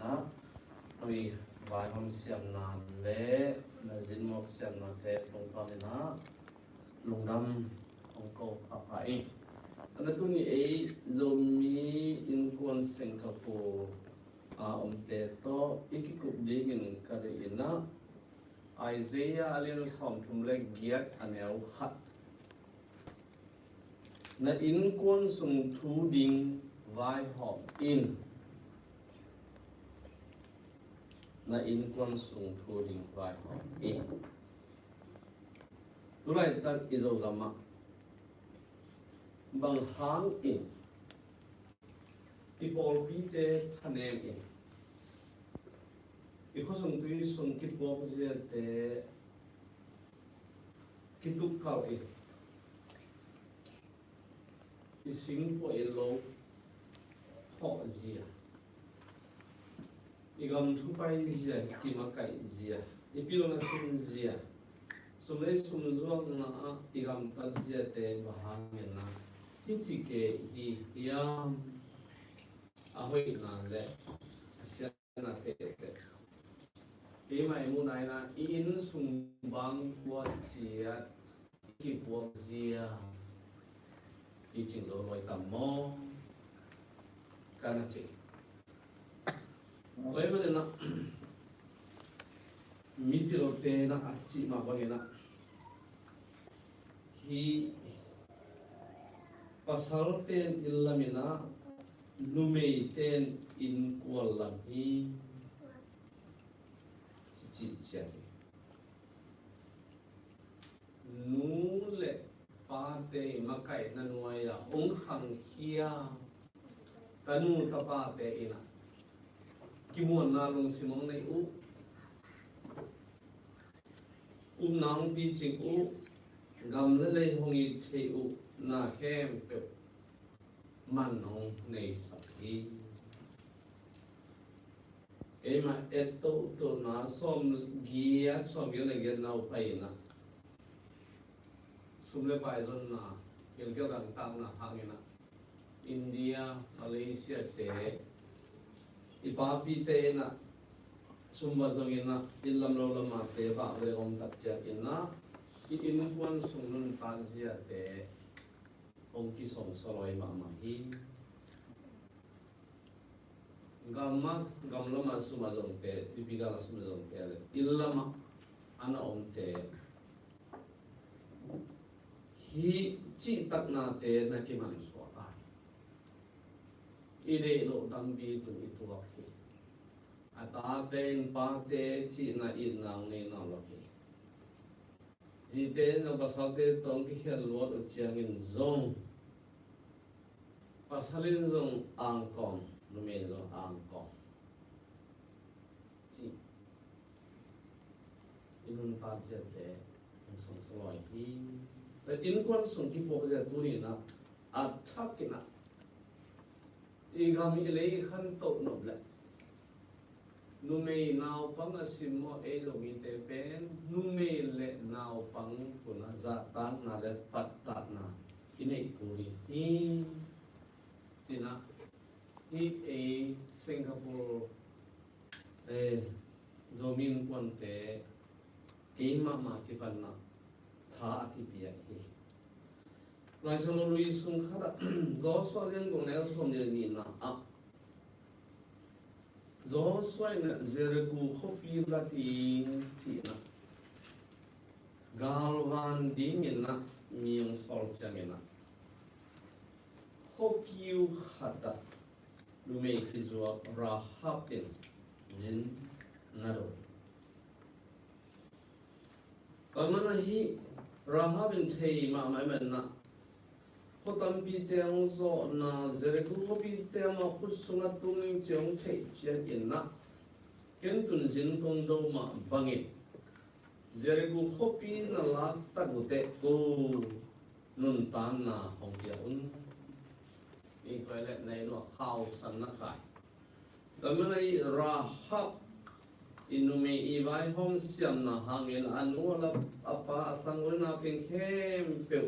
na noi vai hom siam na le na zin mok siam na te tong pa ni na lungdam ong ko apai ana tu ni e zomi in kon Singapore te to ikikup dingin kare ina Isaiah alien som thumle giat aneu khat na in kon sung thu ding vai hom in na in kon sung thu ding vai hom in tulai tat izo gama bang hang in people pite thanem in because sung tui sung kipok zia te kituk kau in ising po ilo ho zia igam thupai zia kimakai zia ipilo na sum zia sumle sumzuang na igam tal zia te bahangin na kitike I yam ahoy na le asya na te mai mu nai na in sumbang buat zia ki buat zia I ching lo loi tam mo kana chi loi ma na mi ti lo te na chi ma ba na hi pasal ten illamina lumei ten in kwal lam hi chi chi nu le pa te makai na nuaya ong khang khia kanu ka pa te ina kimuan na long simong nei u nang pi ching u gam le le hongi the u na khem pe man nong nei sakhi ema eto to na som gia som yele ge na pai na sumle pai zon na kyo dang tang na hangina India Malaysia te ipapi te na sumba zongina illam lo lama te ba le om tak cha ina I in kwan sungun pan sia te ong ki som soloi ma ma hi gamma gamlama suma zong te tipikal suma zong te illama ana om te hi chi tak na te na ki man so ta ide lo dam bi tu itu lo ki ata ten pa te chi na in nang ne na lo ki ji te na basal te tong ki khel lo u chiang in zong pasalin zong ang kong no me zong ang kong chi inun pa je te song soloi hi in kwan sung ki pok ja tu ni na athak ki na igam ile khan to no bla nu me naw pang asim mo e lo mi te pen nu me le naw pang kuna za tan na le pat ta na inei puri hi tina hi e Singapore zomin kwan te ke ma ki pan na tha ki pia hi lai sang lo lui sung khara zo swa len gong ne som de ni na a zo swai na zere ku khopi la ti chi na galwan ding in na miong sol chang in na khopiu khata lu me ki zo ra hapin jin na ro kamana hi rahabin thei ma mai man na khotam pi teang zo na zere ku khopi te ma khusunga tung chong thei chian in na ken tun jin kong do ma bangin zere ku khopi na la ta gu te ko nun tan na hong ya un in kai le nei no khao san na khai kamana hi rahab inume ibai hom siam na hangin anula apa asanguna ping khem pe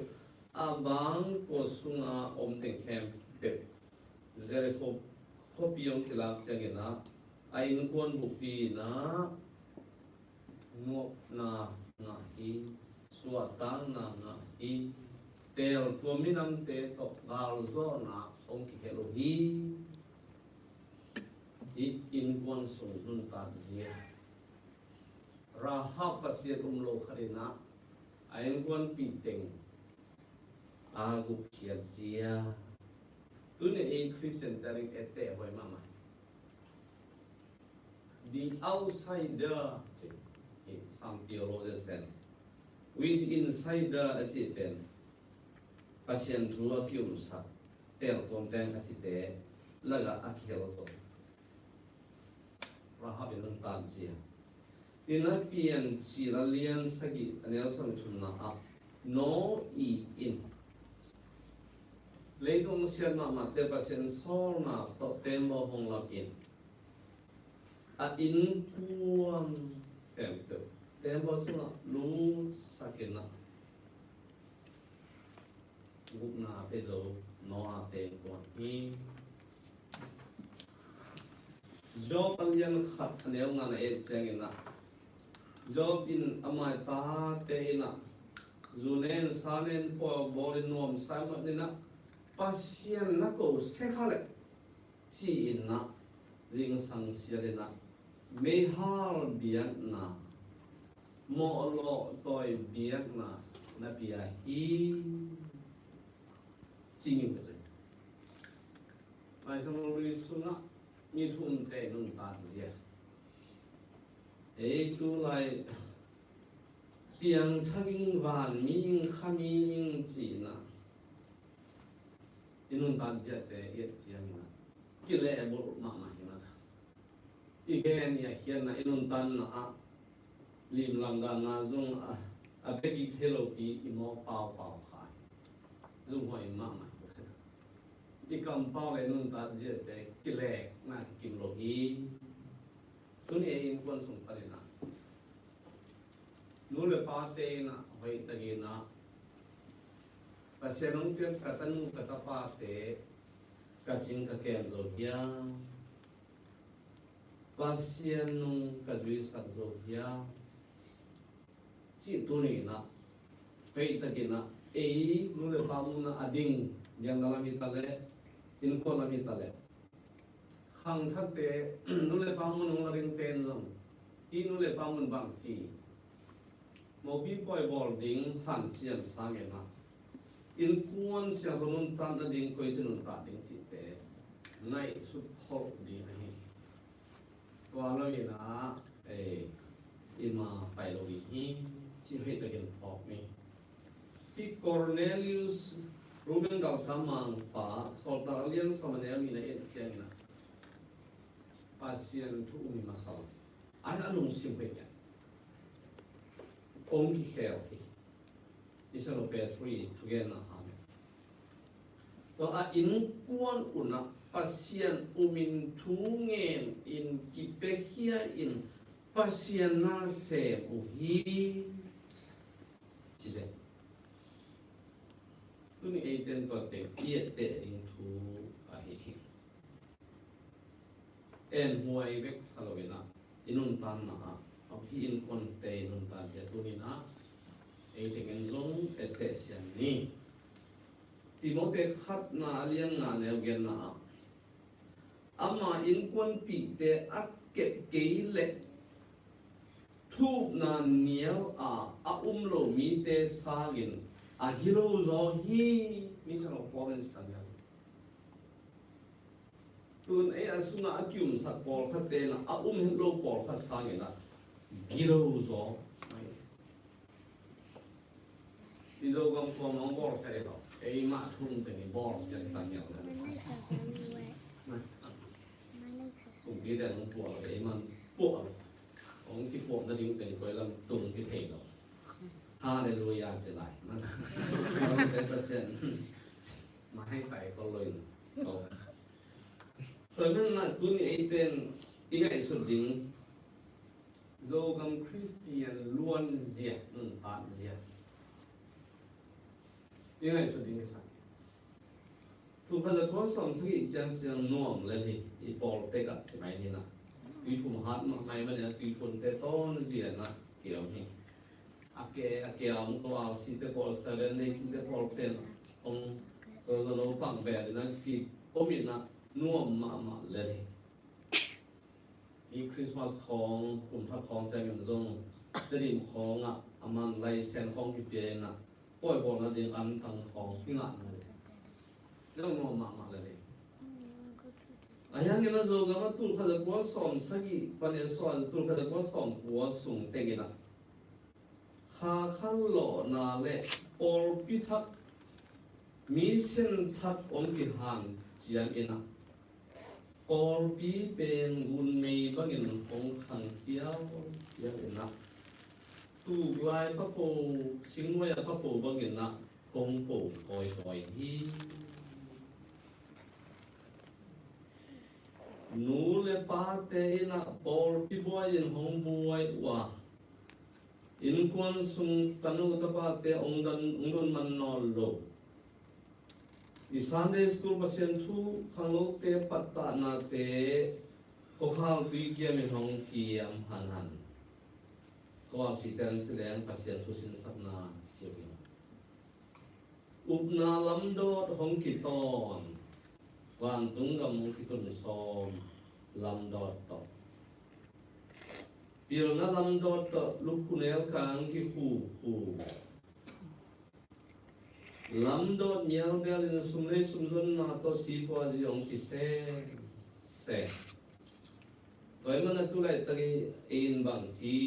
abang ko sunga om teng khem pe zere ko khopiong kilak changena ai quân bục pi na ngọc na na hi suatang na na hi tel tua minam te tok gal zo na ông ki hello hi in quân sung nun ta zia ra ha pasiat lo kharina ai quân pi teng agu kiat zia tune a Christian telling ete hoi mama the outsider some theologians said with insider achipen pasien thua kium sa tel tom teng achite laga akhel so rahabin tan chia ina pian chi la lian sagi anel sang chunna a no I in leitung sian ma te pasien sol na to temo hong lap in a in puan tempo tempo suna lu sakena gupna pezo no a te ko hi job alian khat anel nga na e chengina job in amai ta te ina zunen sanen po bolin nom sama nina pasien na ko sekhale chi in na jing sang sialena me hal bian na mo lo toy bian na pia hi ching pe mai sang lui suna ni thun te nun ta zia e tu lai piang thaging van ming khaming chi na inun tan zia te ye chiang na kile bol ma hina igen ya hian na inun tan na a lim lam da na zung a begi thelo pi imo pau khai zung hoi ma ikam pau le nun ta zia te kile na kim lo hi tu ni in kon sung palina nu le pa te na hoi ta ge na pasianong pian katanu katapa te kaching ka kem zo ya pasianong kadui sak zo ya chi tu ni na hoi ta ge na nu le pa mu na ading yang dalam itale in ko lam itale hang thak te nu le pa mu nong ring ten long I nu le pa mun bang chi mo bi poi bol ding han chiam sa me na in kuan sia honun tan da ding koi chunun ta ding chi te nai su khol di ai wa lo ina ima pai lo hi chi he ta gen pok me ti Cornelius Ruben gal tamang pa sol ta alian samanel mina et chiang na pasien tu umi masal ai alung sim pe ya ong ki hel hi isalo pe 3 together na ha to a in kuan una pasien umin thungen in kipehia in pasien na se uhi chise tuni eiten to te iete in thu a hi en huai vek salovena inun tan na a hi in kon te inun tan te tuni na eiten en zong ete sian ni Timote khat na alian na neu gen na ama in kon pi te at kep keile thu na niel a lo mi te sagin a hilo zo hi mi sa no province tan ya tun e asuna akyum sa pol khate na a lo pol kha sagin na gilo zo izo gam ko mong bor sa ito e ma thung te ni bor sa tan ya na cũng biết là ông của đấy mà bộ ông cái bộ nó đi đến coi làm tung cái thể đó Hallelujah trở lại nó sẽ ta sẽ mà hay phải có lời rồi nên là tôi nghĩ tên ý ngày xuất đỉnh do gam Christian luôn diệt tàn diệt ý ngày xuất đỉnh cái sao tu phần là có sống sự kiện chẳng nuông lên thì Paul take up cái này nè ตุยถุมหัดมาไม่มันเนี่ยตุยคนเตต้นเดียนะเกี่ยวนี่อาเกี่ยวมันก็เอาสิเตปอลเซเว่นในสิเตปอลเป็นองก็จะเราฟังแบบนั้นที่ก็มีนะน่วมมาเลยอีคริสต์มาสของกลุ่มทัพของใจเงินลงจะดิ่มของอ่ะมันไล่เส้นของที่เปลี่ยนอ่ะปล่อยบอกนะดิ่งอันทางของที่งานเลยแล้วน่วมมาเลยayang ina zo gama tul khada ko som sagi pane so tul khada ko som ko sung tengina kha khan lo na le or pithak mi sen thak om ki han chiam ina or pi pen gun mei bangin ong khang chiao chiam ina tu lai pa po sing wa pa po bangin na kong po koi hiนูเลปาเตนะปอลพิบวยอินหงบวยว่าอินควนสุงตันุตปาเตองดันมันนอลโลอิสันเดสคูลปัสเซนทูขังโลเตปัตตานาเตก็ข้าวปีเกียมิหงเกียมหันก็ว่าสิเตนสิเลงปัสเซนทูสินสักนาเชียวอุปนาลำโดดหงกิตอนวันตุงกับมุกิตุนซอมลำดอดต่อปีนั้นลำดอดต่อลูกคุณเอลคังกิคูลำดอดเนียลเบลินสุมเลสุมจนนาโตสีพวาจิองกิเซตัวมันตุไลตะกีอินบังจี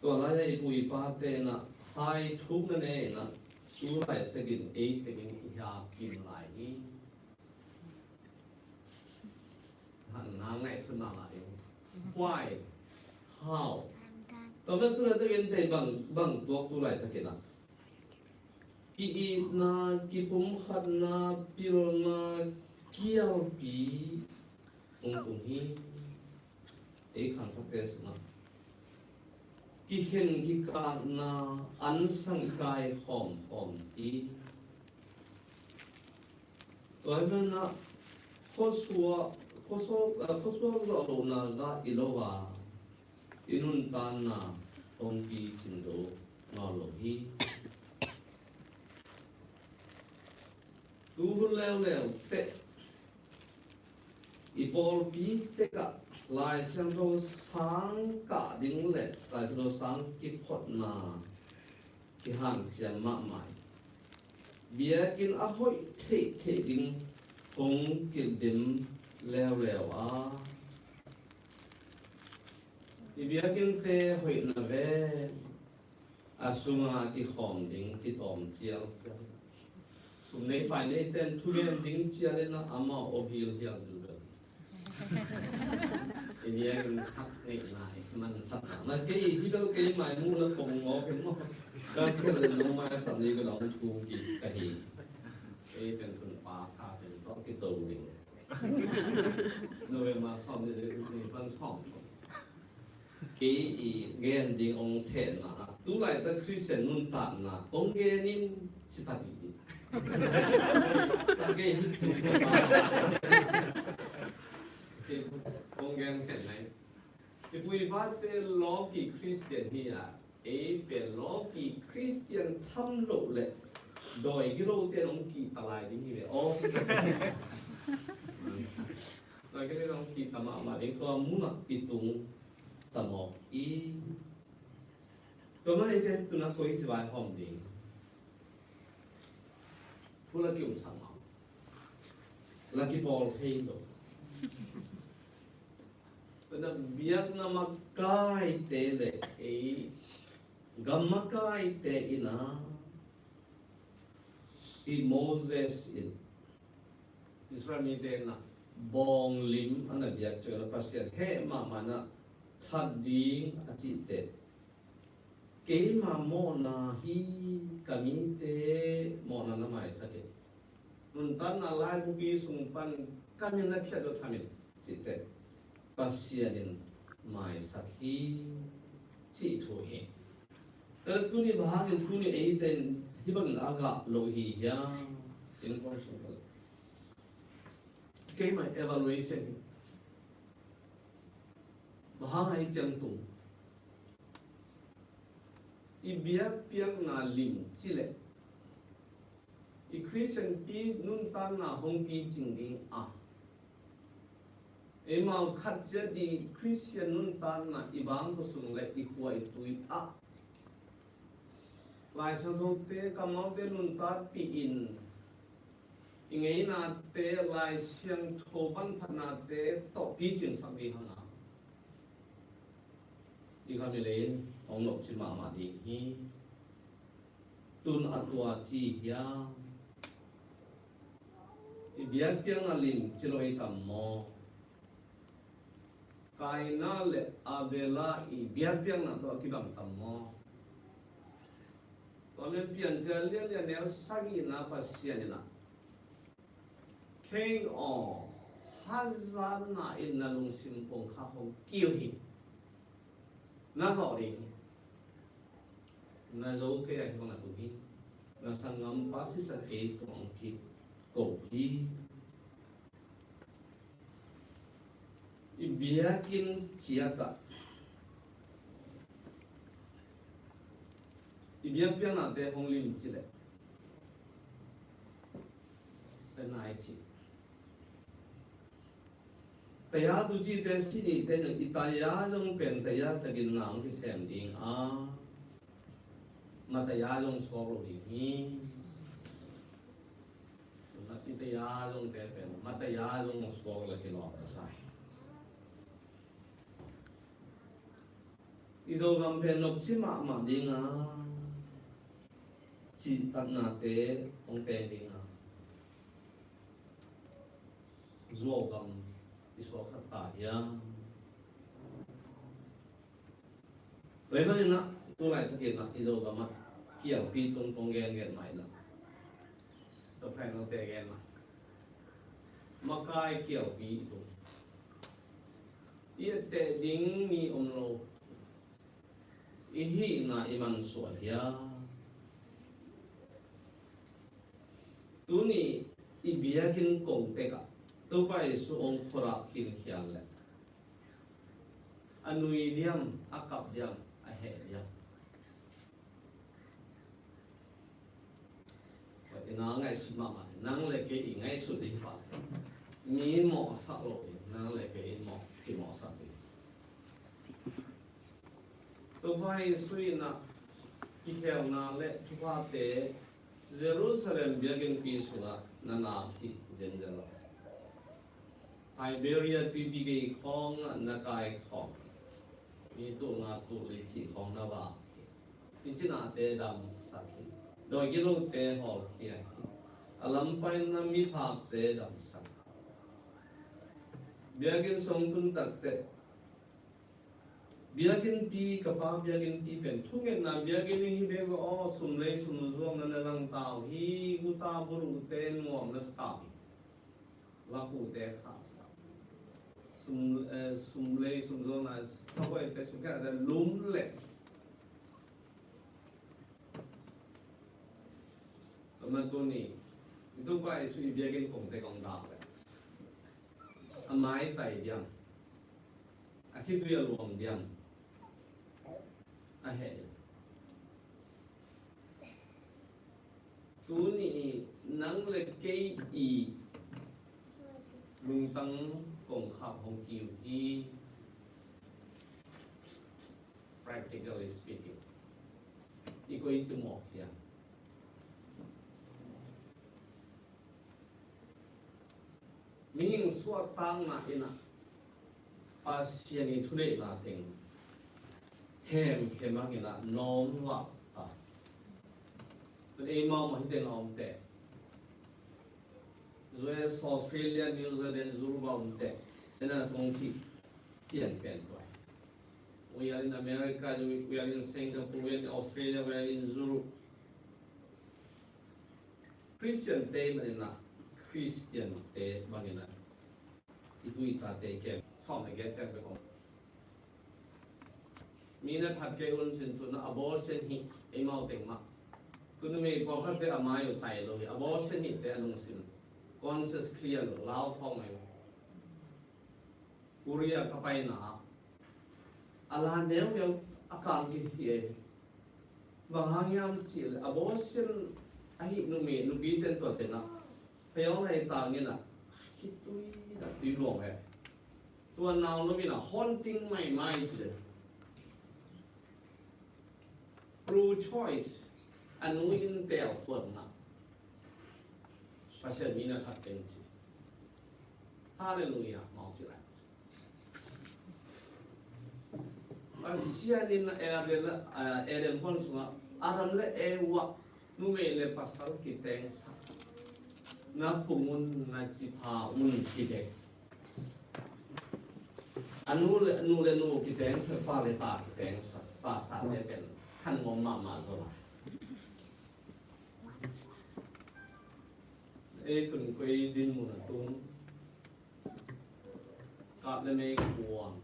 ตัวนั้นไอ้ปุยปาเตนะไฮทุกนั่นเองนะตุไลตะกินเอตะกินอยากกินหลายนี้หันน้ำไงสุนัขอะไรควายข้าวตอนนั้นตุไลตะกินแต่บังตัวตุไลตะกินละกีอีนากีปุ่มขัดนาปิโรนาเกี่ยวปีองค์นี้เอกขันทักเตสนะกิเห็นกิกานาอันสังกายหอมอีตัวนั้นนะข้อสัวเราหน้าละอิโลวาอินุนตานาองค์ปีจินโดนอโลฮีดูแล้วเตะอีบอลปีเตะกะลายเส้นเราสังกะดิ้งเล็กลายเส้นเราสังกิพอดนาที่ห่างเสียมากมายเบียกินอาหอยเทดิ้งคงกินดิ่มแล้วอีเบียกินเตะหอยนาเวอาสุมาที่หอมดิ้งที่ตอมเจียวสุดในฝ่ายในเต้นทุเรียนดิ้งเชียร์นะอามาโอบิลเฮียดูเลยทีนี้มันทักในไหนมันทักแล้วกี่ที่เรากี่หมายมุ่งแล้วคงงอเป็นมั่งก็แค่เลยลงมาสันนิษฐานก็ลองทูกี่กะฮีเป็นคนปาซาเป็นต้องกี่ตัวเองโดยมาซ่อมในฟันซ่อมกี่เงินดิ้งองเซนนะตู้ไหลแต่คริสเซนนุ่นตันนะองเงินนี่ชิตาดีตั้งเกณฑ์องค์การแข่งไหนที่พูดว่าเป็นโลกีคริสเตียนนี่อ่ะเป็นโลกีคริสเตียนทำโลกเลยโดยที่เราเต้นองค์กีตลาดนี่เลยโอ้โดยที่เราองค์กีตมามาเองก็มุ่งอ่ะปีตุงตมอกอีตัวนั้นเองตัวนั้นก็อีกจะไปห้องดีผู้ละกี่องศามาละกี่บอลเฮโดเป็นเบียดนามักไก่เตเลกัมมักไก่เตอินาโมเสสอิสราเอลเตนะบองลิมอันนั้นเบียดเจอแล้วพัสยาเทมามันนะทัดดิ้งอาทิตย์เตเกมาโมนาฮีกามิเตโมนานามาอิสักเกนุ่นตันอะไรบุบีสุงปันกันยังนักเขียนตัวทำยังจิตเตปัสยานินมาอิสักฮีจิตโเหแต่ตุนี่บ้านตุนี่เต็นที่บ้านอากาศโลหิตยังอินคอนสุนเกมา evaluation bahang chang tung i biak piak na lim chile i Christian pi nun tan na hong pi jing ding a emang khat jadi Christian nun tan na ibang ko sung le i huai tui a lai sang thong te kamau te nun tan pi in ngay na te lai siang tho ban phan na te to pi jing sang bi hang a i kha mi len ong nok chi ma di hi tun atua chi ya i biak piang na lim chi loi tam mo kai na le avela i biak piang na to ki bang tam mo to le pian ja le le ne sagi na pa sian na Khen o hazan na in na lung sim pong kha hong kiu hi na so ri na zo ke ai hong na tu hi na sangam pa si sa ke tong pi ko hi i biakin chiata i biak piang na te hong lim chi le te nai chi taya tu chi te si ni te nang itaya jong pen taya tagin nang ki sem ding a ma taya jong so ro ding hi ma ti taya jong te pen ma taya jong so la ki lo ka sai i zo gam pen nok chi ma ding a chi tat na te ong te ding a zo gam iso khata ya vậy mà nên tôi lại thực hiện là iso gam mà kiểu pi tôn con gen mãi là tôi phải nó tệ gen mà cái kiểu pi tu ia tệ ding mi lo ihi na iman suat ya tu ni ibiakin kong teka tu pai su ong khora kin khial le anui diam akap diam a he diam vậy nó ngay su ma nang le ke i ngay su ding fa mi mo sa lo nang le ke mo ki mo sa ti tu pai sui na ki khel na le tu pa te Jerusalem biakin pi su na na ki zen Iberia tuy bị khong na kai khong mi tu nga tu li chi khong na ba ti chi na te dam sa ki doi ki lo te ho kia alam pai na mi phak te dam sa biakin song tun tak te biakin pi kapa biakin pi pen thungen na biakin hi be go o sum le sum zo na lang tao hi gu ta buru te ngom na ta la ku te kha sum lê sum zo na sau vậy cái sum cái là lúm lệ mà tôi nè tôi phải suy biết cái công ty công đạo đấy à máy tài điểm à khi tôi luồng điểm à hệ tôi nè nắng lệ cái gì lung tăng công khảo hong kiu hi practically speaking i ko i mo ya ming suat tang na ina pasiani thule na ting hem khemang ina nom la ta but e ma ma hite nom te US Australia New Zealand Zulu te ena kong chi pian pen ko we are in America we are in Singapore we are in Australia we are in Zulu Christian te manina Christian te manina itu ita te ke som ge chak be ko mina phat ke un sin tu na abortion hi e mau teng ma kun me ko khat te amai u tai lo abortion hi te anung sin conscious clear lao thong ai Korea ka pai na ala nếu yang akan gitu bahayam cil abortion ahi numi nubi ten tu tena payong hai tang ni na hitui na ti luang hai tua nào nó bị là haunting my mind pro choice anu in tel tuan na pasal ni na thật tình chi hallelujah mau chi lại Asia ni na eren pon sunga aram le ewa nume le pasal kiteng sa na pungun na chi pha un kiteng anu le kiteng sa pa le pa kiteng sa pa sa le pen kan ngom ma so la e tun koi din mu na tun ka le me kuang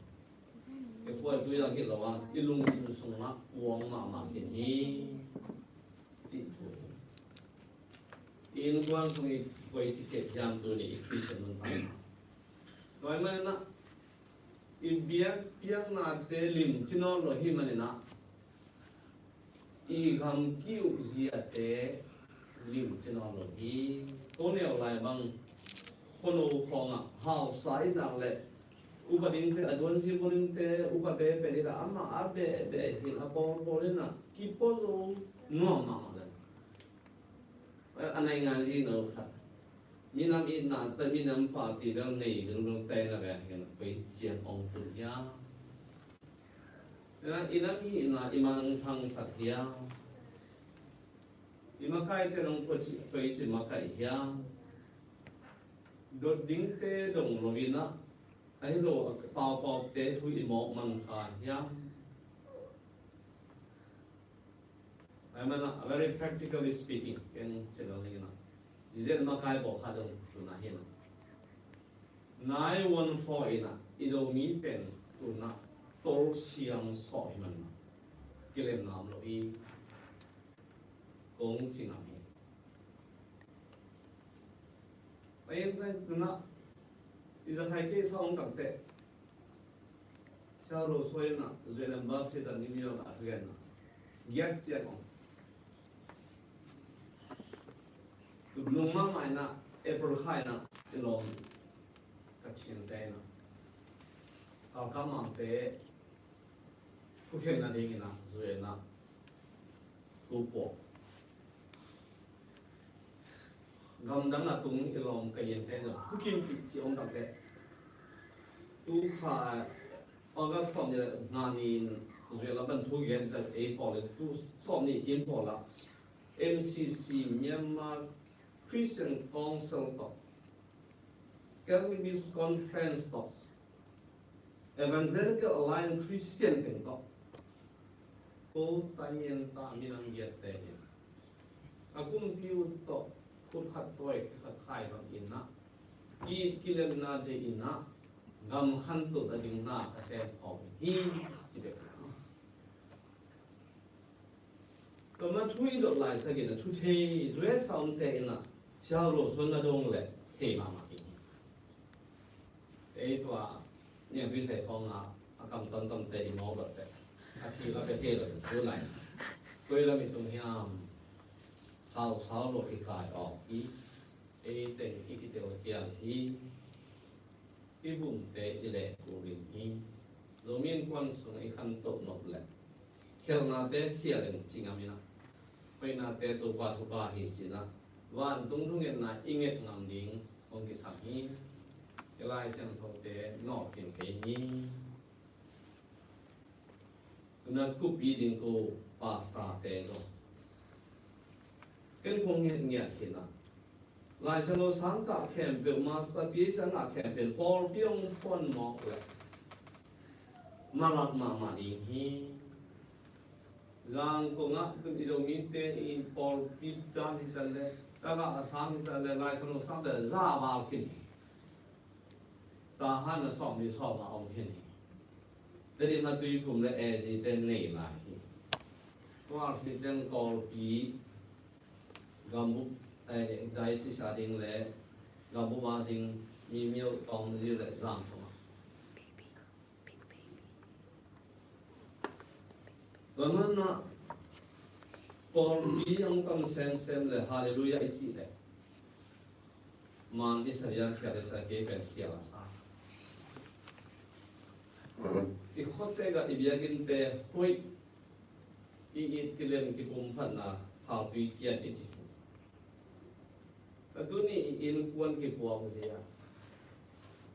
cái phôi tôi là cái lò cái lung sung sung á uống mà cái gì chỉ thôi in quan sung cái phôi chỉ kết jam tôi này cái chuyện mình phải nói mà na in biếc na te lim chỉ nó rồi hi mà na i gam kiu gì te lim chỉ nó rồi hi tôi nêu lại bằng con ô phong à hào sai rằng lệ upadin te adon simbolin te upade pelida ama abe be hin apon polena kipozo no mama anai ngan ji no kha minam in na ta minam pa ti dang nei dang te na be hin pe chian ong tu ya na inam hi na imang thang sakya imakai te nong ko chi pe chi makai ya dot ding te dong lovina ai lo pao te thui mo man kha ya I mean very practically speaking ken chelo ni na izen ma kai bo kha dong tu na hin 914 ina ido mi pen tu na tol siang so man kilem nam lo i kong chi na mi ai tu na iza khai ke sa ong tak te sa ro soi na zelam ba se da ni yo na again na gyat che ong tu lung ma mai na april khai na ilom ka chin te na ka ma te ku khen na ding na zue na ku po gam dang na tung ilom ka yen te na ku kin pi chi ong tak te tu kha August from the Nanin, relevant to get that a policy to from the Impola, MCC Myanmar Christian Council talk, Catholic Conference talk, Evangelical Alliance Christian can talk. Ko tanyen ta minang yet te. Akung piu talk, kut hat toy hat khai bang inna. I kilem na de inna. Gam khan tu da ding na ka sen khom hi chi be ko ma thui do lai ta ge na thu the dre saum te na xiao ro son na dong le te ma ma ki e to a ne bi sai phong a kam tam te mo ba te a thi la be te lo tu lai ko la mi tung hiam sao lo ki kai o i e te ki ki te o kia hi cái vùng tế chỉ lệ của mình hi rồi miền quan xuống ấy khăn tổ nộp lệ khéo na tế khía lên chính am ina quay na tế tổ qua thu ba hi chỉ là van tung tung hiện na inget ngam ding ông cái sắc hi cái lai sang thâu tế nọ tiền cái hi na cúp bi ding cô pasta tế rồi cái không hiện nghĩa thì là lại sang nó sáng tạo kèm biểu masterpiece sáng tạo kèm biểu Paul Pyong Pon mọc lại mà lọt mà đi hi gang ko ngã từ đi đâu mi tên in Paul Pyong đi tới đây các bạn sáng đi tới đây lại sang nó sáng tới ra vào kinh ta han là sòng đi sòng mà ông hiền thế thì mà tùy cùng là e gì tên này lại qua sự tên Paul Pi gambu đại sư sa đình lệ gambu ba đình mi miêu tòng gì lệ giang không Còn nó Paul bí ông tâm xem là hallelujah ít gì đấy mà Israel kia là sao cái bên kia là sao cái khó thế cái ibiagin te hoi cái lên cái bom phật là thảo tùy kiệt ít gì cái tu này in quân cái buộc gì à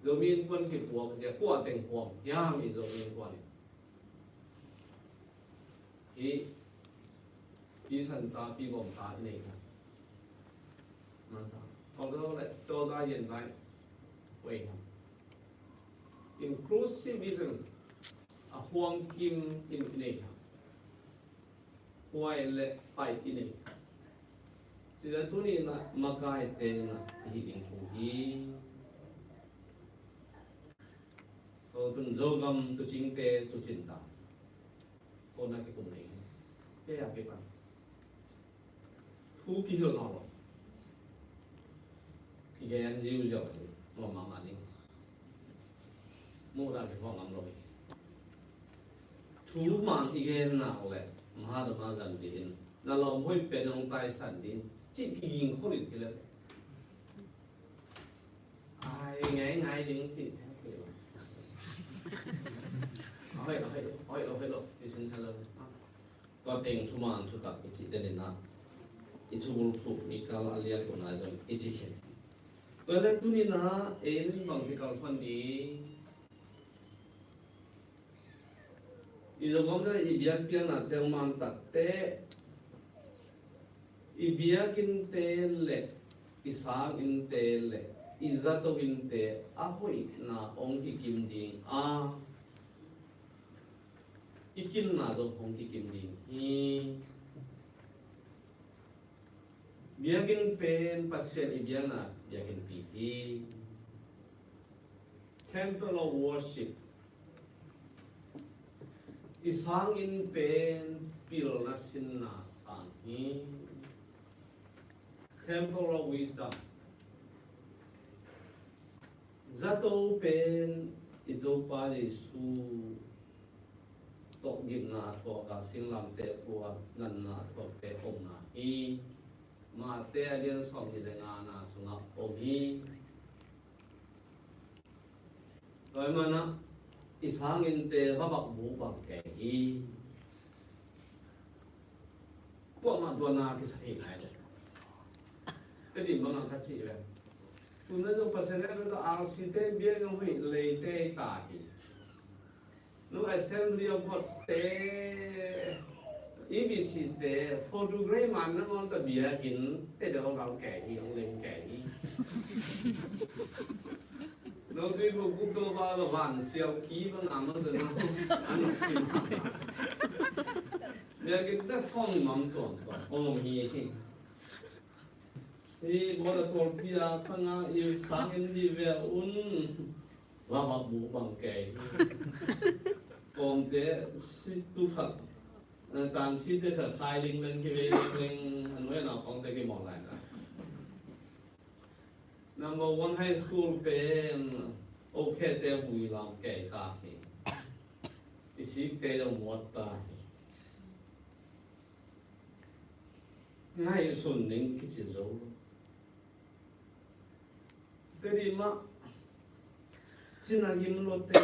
rồi in quân cái buộc gì qua tiền buộc nhang in rồi in quân cái sản ta bị bom phá này mà còn đó lại tôi đã hiện tại vậy inclusivism hoang kim in này hoài lệ phải in này thì là tu này là makai tên là hi in khu hi tôi tuân dâu gam tu chính tê tu chính ta còn là cái cùng này cái là cái bằng thu kỹ thuật nào cái anh diêu rồi mà đi mua ra cái phòng làm rồi thu mang cái nào vậy mà đó mà gần đến là lòng hơi bên ông tài sản đến chỉ cái gì không được cái đấy ai ngay đến chị hỏi thì xin trả lời có tiền thu mang thu tập cái chị tên là itu untuk nikah alian pun ada etiket. Kalau tu ni na, ini bangsa kalpan ni, itu bangsa ibiak pian ada mantat te, ibiak inte le, isang inte le, izato inte, ahoy na ongki kimding ikin na do ongki kimding biagin pen pasien ibiana biagin pihi temple of worship isang in pen pil nasin na sangi temple of wisdom zato pen ito pa Yesu tok gin na to ka singlam te puan nan na to pe om na mà te liên sòng thì là na xuống ngọc ôm hi rồi mà nó isang in te ba bạc bù bằng cái hi bộ mà đua na cái gì này đấy cái điểm bằng cái gì vậy tụi nó dùng phát sinh ra cái áo xí te biết không phải lấy te cả hi nó assembly of God te ABC te photograph man nó ngon ta bia kín te được ông kẻ gì ông lên kẻ gì nó tuy một cú tô ba là hoàn siêu ký vẫn làm nó được nó bia kín ta phong mắm trộn ông hi thì bữa đó tôi bia thằng á yêu sáng em đi về và bạc bù bằng kẻ còn thế tu phật tàn sĩ thế thật khai linh lên cái về linh anh nói nào con thấy cái món này là number one high school bên ok te bùi làm kẻ cả thì cái sĩ te trong một ta ngay xuân đến cái chữ dấu cái gì mà xin là kim lô te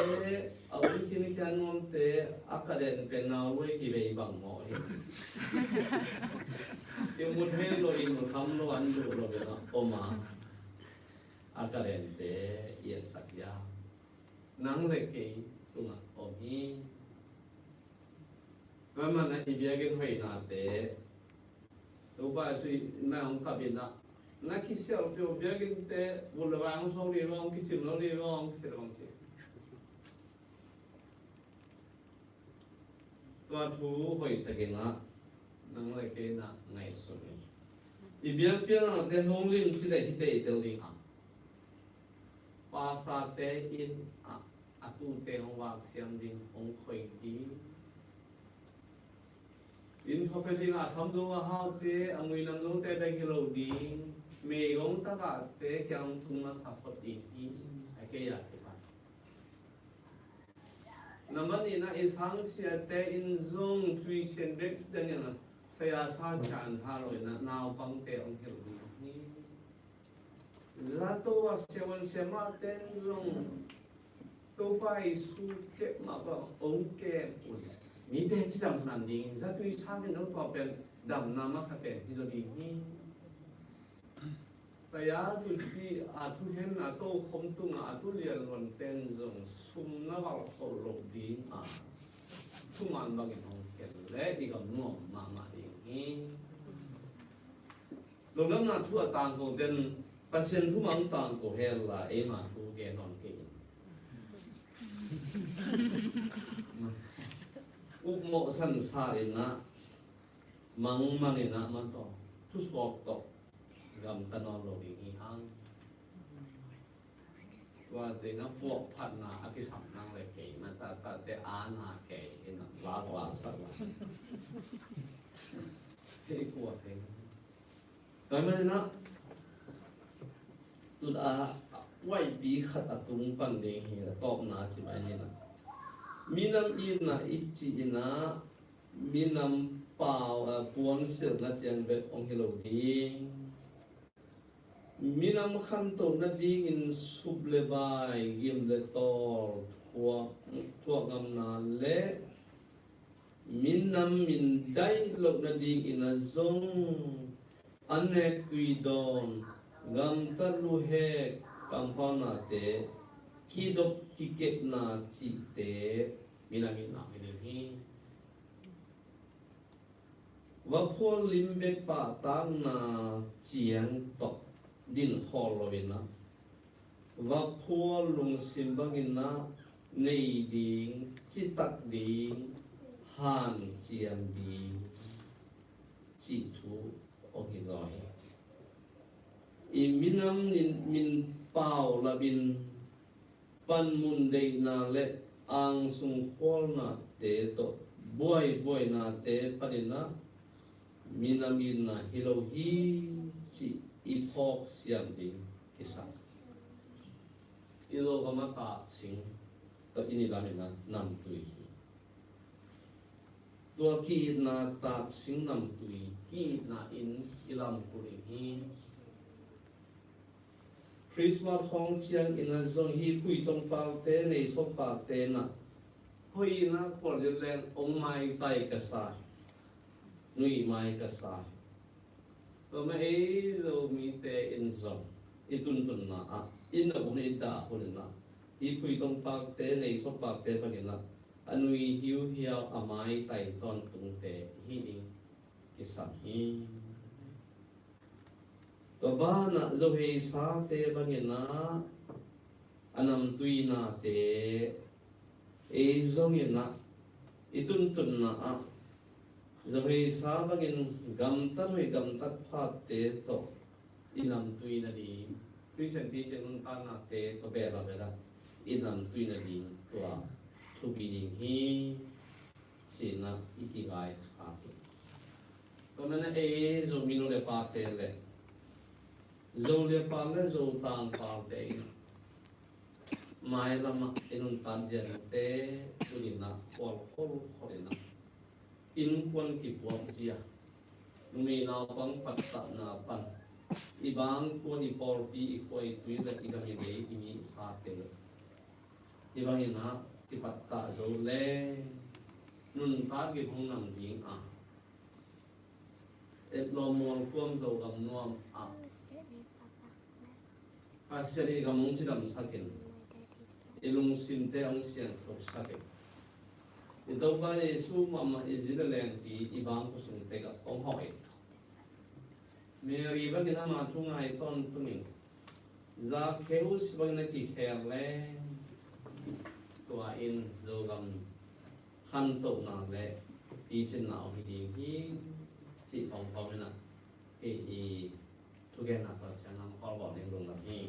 ở bên kia cái nón te academic cái nào với cái về bằng mọi cái một hết rồi một thăm rồi ăn rồi rồi đó ôm mà academic te yên sạch ya nắng lại cái tụi nó ôm hi và mà này bây giờ cái hồi nào te tụi bà suy mà ông cặp bên đó na kisi ở chỗ bây giờ cái bộ là vàng số đi luôn cái chuyện nó đi luôn cái chuyện bằng chuyện tua thu hồi ta cái na nang lại cái na ngày số này thì bây giờ là cái hông lim chỉ để cái tiêu đi hả pasta te in tu te hông vàng xiêm đi hông khơi đi in thọ cái đi sắm đồ hao te ông ấy làm đồ te đây cái lầu đi mẹ ông ta cả te cái ông thùng nó sắp phát đi cái là cái Naman ina isang siya te inzong tui sian bek dan yang saya sa chan haloi na nao pang te ong hil ni. Zato wa siawan siama ten zong to pai su ke ma ba ong ke un. Mi te chi dam nan ding za tui sa den no to pen dam na ma sa pen hi zo di ni. Kaya tu si atu hen atau khom tu nga atu lian ron ten zong sum na wal khol di a tu man bang in ken le di gam no ma di ni lo nam na tu atang ko den pasien tu mang tang ko hel la e ma tu ke non ke u mo san sa na mang na man to tu swak to gam tanon lo di hangว่าแต่นักพวกพัฒนาอภิสัมนังเลยเก่งมันแต่อาณาเก่งนะว่าสักวันที่กลัวเองแต่ไม่นะตุดอาไหวปีขัดอตุงปันเดงเฮตอบนาจิบอันนี้นะมีน้ำอินนะอิจินะมีน้ำเปล่าปวนเสือนะเจียนเบ็ดองค์ฮิโลดีมีน้ำขั้นต้นนั่นดีอินสุบเลบายยิมเลตอลทั่วงำนาเละมีน้ำมินได้ลบนั่นดีอินซงอันเนกุยดอนกำตัดลูเฮกำพานาเตคิดบคิเก็บนาจิเตมีน้ำมินนาไม่ดีว่าพอลิมเบปาตังนาเจียงตกดินขอลวินะว่าพัวลุงสิมบังอินะในดิงจิตักดิงหันเจียมดิงจิตุโอเคร้อยอิมินำมินเป่าละบินปันมุนเดนาเละอังสุงขอลนาเตโตบวยนาเตปนินะมินามินะฮิโลฮีจิอีพอกเสียมดิงกิสักอีโลกามาตาสิงตัวอินิลามินะนำตุยตัวกีนาตาสิงนำตุยกีนาอินอิลามกุริฮีคริสต์มาสของเชียงอินาซงฮีคุยตรงปากเตในสปากเตนะคุยนะกอดเล่นองไม้ไตกษานุยไม้กษาตัวไม่เรามีแต่อินซองอิตุนนะอินนับบุญอิดาคนนะอีคุยตรงปากเตในสปากเตปนินะอันนุยหิวเหี่ยวอาไม้ไตตอนตรงเตฮีดิงกิสังฮีตัวบ้านนะเราเฮสาเตบังนะอันนำตุยนาเตซงยินะอิตุนนะเราเฮสาบังนกำตัดพาเตโตอินำตุยนาดีคริสเตียนที่จะนุนตานาเตโตเบลาอินำตุยนาดีตัวทุบีดิงฮีสินะอิกิไกขาดก็มันโซมิโนเลปาเตเลโซเลปาเลโซตังปาเตไม่ละมาอินุนตันเจนเตตุลินะขอลนะอินควนกิปวงเสียลุมีนาปังปัตตนาปันอีบางคนอีปอลปีอีกคนตุยและอีกมีเดย์อีมีสาเตลอีบางนะอีปัตตาโดเลนุนตากิพงนำดิงเอ็ดลมวงควงโซกำนวมอาเซียนกำมุงชิดำสักินอีลุงสินเตองเซียนตกสักินอีตัวไปสู้มาอีจิเลนตีอีบางกุศลเตกับองหอยเมื่อรีบกินมาทุ่งไอต้นตุนิงจากเคอุสบางนาทีแข็งแรงตัวอินโดกำขันตกนาแลอีเชนหนาวที่ดีที่จิตของเขาเนี่ยนะอีทุกแก่หนักกว่าฉันนำข้อบอกในโรงแบบนี้